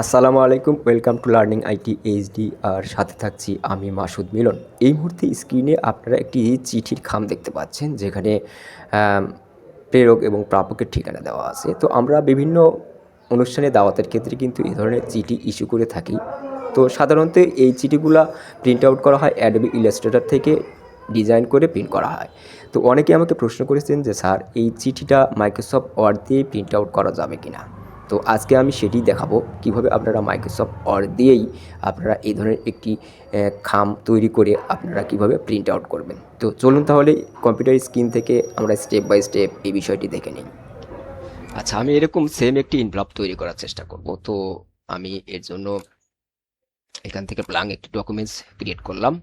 আসসালামু আলাইকুম, welcome to learning IT HD. আর সাথে থাকছি আমি মাসুদ মিলন। এই মুহূর্তে স্ক্রিনে আপনারা একটি চিঠির খাম দেখতে পাচ্ছেন, যেখানে প্রেরক এবং প্রাপকের ঠিকানা দেওয়া আছে। তো আমরা বিভিন্ন অনুষ্ঠানে দাওয়াতের ক্ষেত্রে কিন্তু এই ধরনের চিঠি ইস্যু করে থাকি। তো সাধারণত এই চিঠিগুলা প্রিন্ট আউট করা হয় অ্যাডোবি ইলাস্ট্রেটর থেকে, ডিজাইন করে প্রিন্ট করা হয়। তো অনেকে আমাকে প্রশ্ন করেছেন যে স্যার, এই চিঠিটা মাইক্রোসফট ওয়ার্ড দিয়ে প্রিন্ট আউট করা যাবে কিনা। তো আজকে আমি সেটি দেখাবো কিভাবে আপনারা মাইক্রোসফট ওয়ার্ড দিয়েই আপনারা এই ধরনের একটি খাম তৈরি করে আপনারা কিভাবে প্রিন্ট আউট করবেন। তো চলুন তাহলে কম্পিউটার স্ক্রিন থেকে আমরা স্টেপ বাই স্টেপ এই বিষয়টি দেখে নিই। আচ্ছা, আমি এরকম সেম একটি ইনভলভ তৈরি করার চেষ্টা করব। তো আমি এর জন্য এখান থেকে ব্ল্যাঙ্ক একটি ডকুমেন্টস ক্রিয়েট করলাম।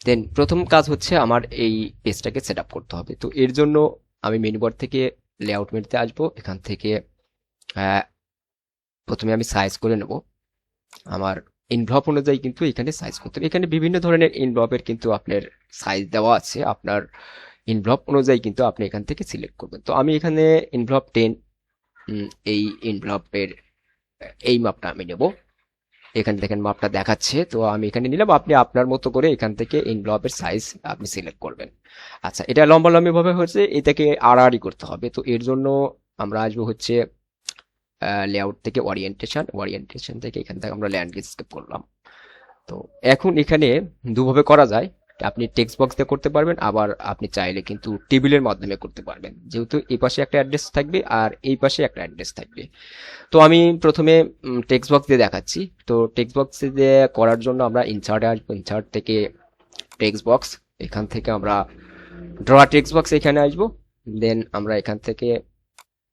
দেন প্রথম কাজ হচ্ছে আমার এই পেজটাকে সেট আপ করতে হবে। তো এর জন্য আমি মেনু বার থেকে লেআউট মেনুতে আসবো। এখান থেকে প্রথমে আমি সাইজ করে নেব আমার ইনভলভ অনুযায়ী, কিন্তু এখানে সাইজ করতে হবে। এখানে বিভিন্ন ধরনের ইনভলভের কিন্তু আপনার সাইজ দেওয়া আছে। আপনার ইনভলভ অনুযায়ী কিন্তু আপনি এখান থেকে সিলেক্ট করবেন। তো আমি এখানে ইনভলভ 10, এই ইনভলভের এই মাপটা আমি নেব। এখানে দেখেন মাপটা দেখাচ্ছে, তো আমি এখানে নিলাম। আপনি আপনার মতো করে এখান থেকে ইনভলভের সাইজ আপনি সিলেক্ট করবেন। আচ্ছা, এটা লম্বালম্বি ভাবে হচ্ছে, এটাকে আড়াআড়ি করতে হবে। তো এর জন্য আমরা আসবো হচ্ছে লেআউট থেকে ওরিয়েন্টেশন, ওরিয়েন্টেশন থেকে এখান থেকে আমরা ল্যান্ডস্কেপ করলাম। তো এখন এখানে দুভাবে করা যায়। আপনি টেক্সট বক্স দিয়ে করতে পারবেন, আবার আপনি চাইলে কিন্তু টেবিলের মাধ্যমে করতে পারবেন, যেহেতু এই পাশে একটা অ্যাড্রেস থাকবে আর এই পাশে একটা অ্যাড্রেস থাকবে। তো আমি প্রথমে টেক্সট বক্স দিয়ে দেখাচ্ছি। তো টেক্সট বক্স দিয়ে করার জন্য আমরা ইনসার্টে আসবো। ইনসার্ট থেকে টেক্সট বক্স, এখান থেকে আমরা ড্র টেক্সট বক্স এখানে আসবো। দেন আমরা এখান থেকে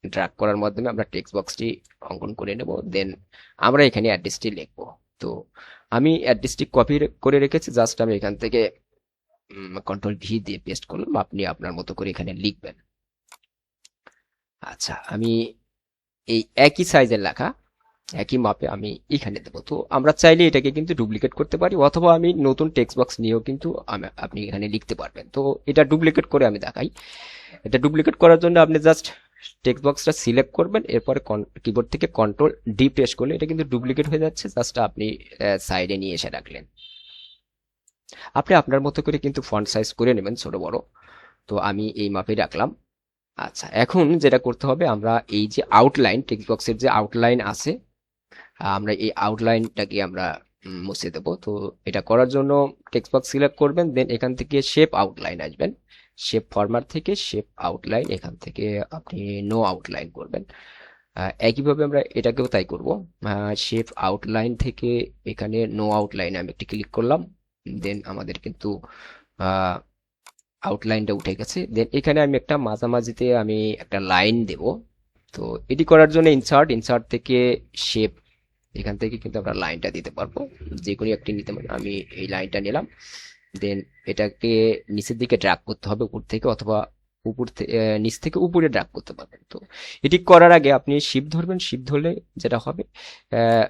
ড্র্যাগ করার মাধ্যমে আমরা টেক্সট বক্সটি অঙ্কন করে নেব। দেন আমরা এখানে অ্যাড্রেসটি লিখবো। তো আমি অ্যাড্রেসটি কপি করে রেখেছি, জাস্ট আমি এখান থেকে কন্ট্রোল ভি দিয়ে পেস্ট করলাম। আপনি আপনার মতো করে এখানে লিখবেন। আচ্ছা, আমি এই একই সাইজের লেখা একই মাপে আমি এখানে দেবো। তো আমরা চাইলে এটাকে কিন্তু ডুপ্লিকেট করতে পারি, অথবা আমি নতুন টেক্সট বক্স নিয়েও কিন্তু আপনি এখানে লিখতে পারবেন। তো এটা ডুপ্লিকেট করে আমি দেখাই। এটা ডুপ্লিকেট করার জন্য আপনি জাস্ট টেক্সট বক্সটা সিলেক্ট করবেন, এরপরে কিবোর্ড থেকে কন্ট্রোল ডি প্রেস করলে এটা কিন্তু ডুপ্লিকেট হয়ে যাচ্ছে। জাস্ট আপনি সাইডে নিয়ে এসে রাখলেন। আপনি আপনার মতো করে কিন্তু ফন্ট সাইজ করে নেবেন ছোট বড়। তো আমি এই মাপে রাখলাম। আচ্ছা, এখন যেটা করতে হবে, আমরা এই যে আউটলাইন, টেক্সট বক্সের যে আউটলাইন আছে, আমরা এই আউটলাইনটাকে আমরা মুছে দেবো। তো এটা করার জন্য টেক্সট বক্স সিলেক্ট করবেন, দেন এখান থেকে শেপ আউটলাইন আসবেন। শেপ ফরম্যাট থেকে শেপ আউটলাইন, এখান থেকে আপনি নো আউটলাইন করবেন। একইভাবে আমরা এটাকেও তাই করব। শেপ আউটলাইন থেকে এখানে নো আউটলাইন আমি একটি ক্লিক করলাম। দেন আমাদের কিন্তু আউটলাইনটা উঠে গেছে। দেন এখানে আমি একটা মাঝামাঝিতে আমি একটা লাইন দেব। তো এটি করার জন্য ইনসার্ট, ইনসার্ট থেকে শেপ, এখান থেকে কিন্তু আমরা লাইনটা দিতে পারবো, যে কোনো একটি নিতে পারি। আমি এই লাইনটা নিলাম। দেন এটাকে নিচের দিকে ড্র্যাগ করতে হবে উপর থেকে, অথবা উপর থেকে নিচ থেকে উপরে ড্র্যাগ করতে পারবেন। তো এটি করার আগে আপনি শিফট ধরবেন। শিফট ধরলে যেটা হবে, আহ,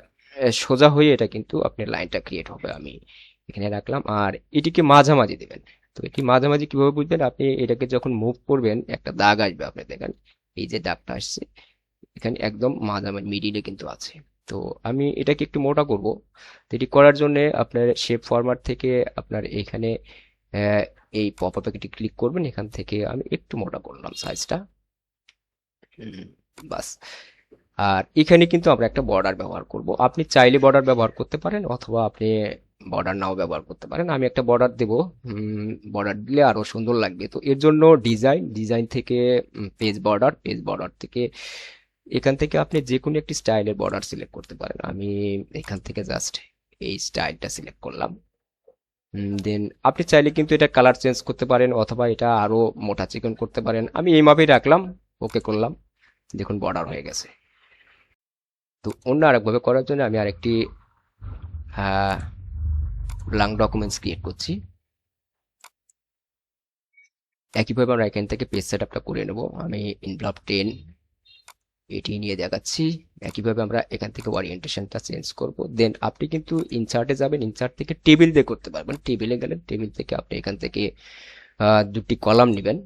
সোজা হয়ে এটা কিন্তু আপনার লাইনটা ক্রিয়েট হবে। আমি এখানে রাখলাম, আর এটিকে মাঝামাঝি দেবেন। তো এটি মাঝামাঝি কিভাবে বুঝবেন, আপনি এটাকে যখন মুভ করবেন একটা দাগ আসবে, আপনি দেখেন এই যে দাগটা আসছে, এখানে একদম মাঝামাঝি মিডিলে কিন্তু আছে। তো আমি এটাকে একটু মোটা করব। তো এটি করার জন্য আপনার শেপ ফরম্যাট থেকে আপনার এখানে আহ, এই পপ আপে ক্লিক করবেন। এখান থেকে আমি একটু মোটা করলাম সাইজটা। বাস। আর এখানে কিন্তু আমরা একটা বর্ডার ব্যবহার করব। আপনি চাইলে বর্ডার ব্যবহার করতে পারেন, অথবা আপনি বর্ডার নাও ব্যবহার করতে পারেন। আমি একটা বর্ডার দেব। বর্ডার দিলে আরো সুন্দর লাগবে। তো এর জন্য ডিজাইন, ডিজাইন থেকে পেজ বর্ডার, পেজ বর্ডার থেকে এখান থেকে আপনি যে কোনো একটি স্টাইলের বর্ডার সিলেক্ট করতে পারেন। আমি এখান থেকে জাস্ট এই স্টাইলটা সিলেক্ট করলাম। দেন আপনি চাইলে কিন্তু এটা কালার চেঞ্জ করতে পারেন, অথবা এটা আরো মোটা চিকন করতে পারেন। আমি এই মাপেই রাখলাম, ওকে করলাম। দেখুন বর্ডার হয়ে গেছে। তো অন্য আরেকভাবে করার জন্য আমি আরেকটি ব্ল্যাঙ্ক ডকুমেন্টস ক্রিয়েট করছি। একইভাবে আমরা এখান থেকে পেজ সেট আপটা করে নেব। আমি ইনভলভ 10 এটি নিয়ে দেখাচ্ছি। একইভাবে আমরা এখান থেকে ওরিয়েন্টেশনটা চেঞ্জ করব। দেন আপনি কিন্তু ইনসার্টে যাবেন, ইনসার্ট থেকে টেবিল দিয়ে করতে পারবেন। টেবিলে গেলেন, টেবিল থেকে আপনি এখান থেকে দুটি কলাম নেবেন।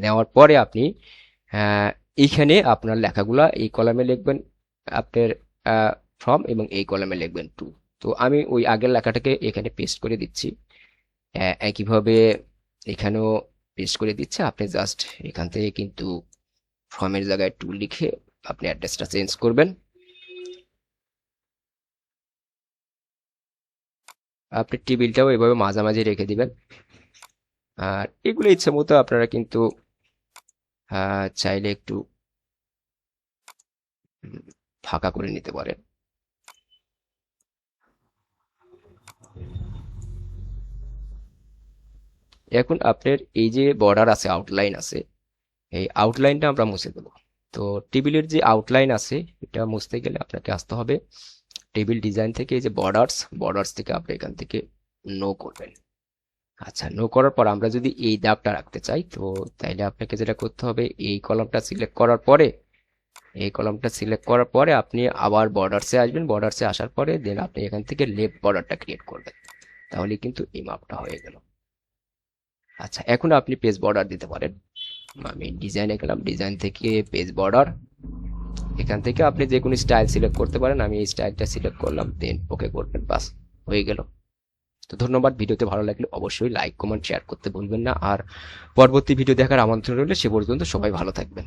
নেওয়ার পরে আপনি এইখানে আপনার লেখাগুলা এই কলামে লিখবেন। আপনার ফ্রম এবং এই কলামে লিখবেন টু। তো আমি ওই আগের লেখাটাকে এখানে পেস্ট করে দিচ্ছি। একইভাবে এখানেও পেস্ট করে দিচ্ছে। আপনি জাস্ট এখান থেকে কিন্তু ফর্মের জায়গায় টু লিখে আপনি অ্যাড্রেসটা চেঞ্জ করবেন। আপনি টেবিলটাও এভাবে মাঝামাঝি রেখে দিবেন। আর এগুলো ইচ্ছে মতো আপনারা কিন্তু চাইলে একটু ফাঁকা করে নিতে পারেন। এখন আপনার এই যে বর্ডার আছে, আউটলাইন আছে, এই আউটলাইনটা আমরা মুছে দেবো। তো টেবিলের যে আউটলাইন আছে এটা মুছতে গেলে আপনাকে আসতে হবে টেবিল ডিজাইন থেকে এই যে বর্ডার্স, বর্ডার্স থেকে আপনি এখান থেকে নো করবেন। আচ্ছা, নো করার পর আমরা যদি এই দাগটা রাখতে চাই তো তাইলে আপনাকে যেটা করতে হবে, এই কলামটা সিলেক্ট করার পরে, এই কলামটা সিলেক্ট করার পরে আপনি আবার বর্ডার্সে আসবেন। বর্ডার্সে আসার পরে দেন আপনি এখান থেকে লেফট বর্ডারটা ক্রিয়েট করবেন। তাহলে কিন্তু এই মাপটা হয়ে গেল। আচ্ছা, এখন আপনি পেজ বর্ডার দিতে পারেন। আমি ডিজাইনে গেলাম, ডিজাইন থেকে পেজ বর্ডার, এখান থেকে আপনি যে কোনো স্টাইল সিলেক্ট করতে পারেন। আমি এই স্টাইলটা সিলেক্ট করলাম, দেন ওকে করবেন, বাস হয়ে গেল। তো ধন্যবাদ। ভিডিওতে ভালো লাগলে অবশ্যই লাইক কমেন্ট শেয়ার করতে ভুলবেন না। আর পরবর্তী ভিডিও দেখার আমন্ত্রণ রইলে, সে পর্যন্ত সবাই ভালো থাকবেন।